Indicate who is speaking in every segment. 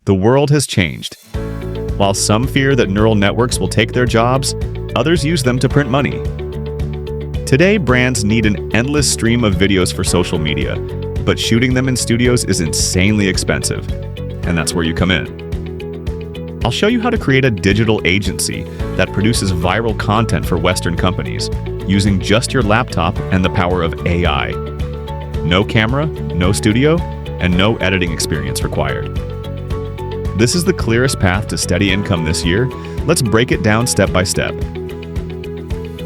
Speaker 1: The world has changed. While some fear that neural networks will take their jobs, others use them to print money. Today, brands need an endless stream of videos for social media, but shooting them in studios is insanely expensive, and that's where you come in. I'll show you how to create a digital agency that produces viral content for Western companies using just your laptop and the power of AI. No camera, no studio, and no editing experience required. This is the clearest path to steady income this year. Let's break it down step by step.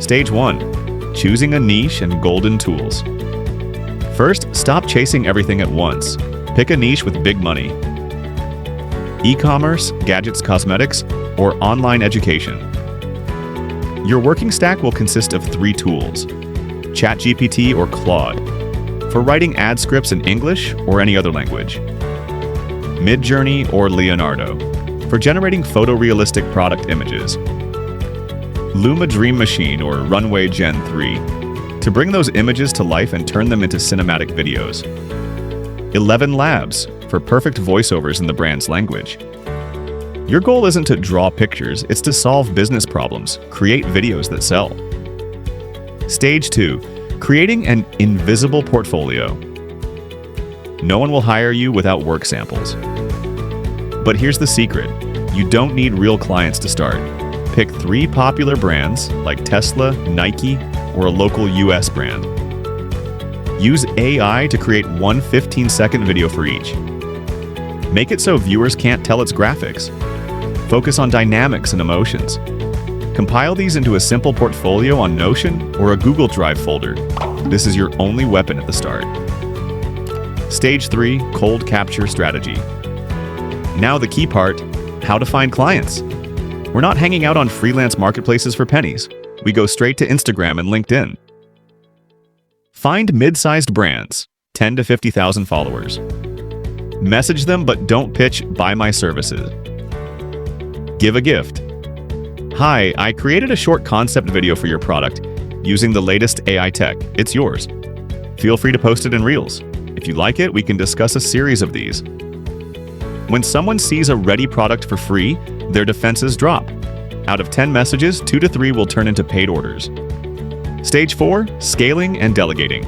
Speaker 1: Stage 1. Choosing a niche and golden tools. First, stop chasing everything at once. Pick a niche with big money. E-commerce, gadgets, cosmetics, or online education. Your working stack will consist of 3 tools: ChatGPT or Claude, for writing ad scripts in English or any other language; Midjourney or Leonardo, for generating photorealistic product images; Luma Dream Machine or Runway Gen 3, to bring those images to life and turn them into cinematic videos; 11 Labs, for perfect voiceovers in the brand's language. Your goal isn't to draw pictures, it's to solve business problems, create videos that sell. Stage 2. Creating an invisible portfolio. No one will hire you without work samples. But here's the secret. You don't need real clients to start. Pick 3 popular brands like Tesla, Nike, or a local US brand. Use AI to create one 15-second video for each. Make it so viewers can't tell it's graphics. Focus on dynamics and emotions. Compile these into a simple portfolio on Notion or a Google Drive folder. This is your only weapon at the start. Stage 3. Cold capture strategy. Now the key part, how to find clients. We're not hanging out on freelance marketplaces for pennies. We go straight to Instagram and LinkedIn. Find mid-sized brands, 10 to 50,000 followers. Message them, but don't pitch "buy my services." Give a gift. Hi, I created a short concept video for your product using the latest AI tech. It's yours. Feel free to post it in Reels. If you like it, we can discuss a series of these. When someone sees a ready product for free, their defenses drop. Out of 10 messages, 2 to 3 will turn into paid orders. Stage 4. Scaling and delegating.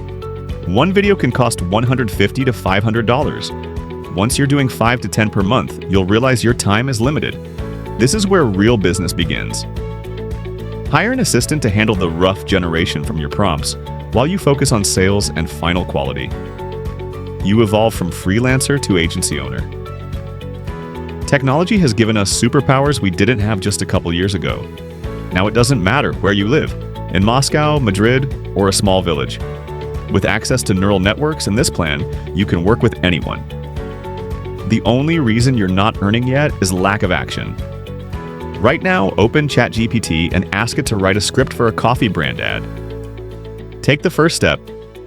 Speaker 1: One video can cost $150 to $500. Once you're doing 5 to 10 per month, you'll realize your time is limited. This is where real business begins. Hire an assistant to handle the rough generation from your prompts, while you focus on sales and final quality. You evolve from freelancer to agency owner. Technology has given us superpowers we didn't have just a couple years ago. Now it doesn't matter where you live, in Moscow, Madrid, or a small village. With access to neural networks in this plan, you can work with anyone. The only reason you're not earning yet is lack of action. Right now, open ChatGPT and ask it to write a script for a coffee brand ad. Take the first step.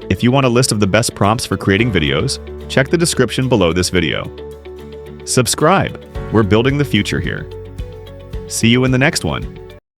Speaker 1: If you want a list of the best prompts for creating videos, check the description below this video. Subscribe. We're building the future here. See you in the next one.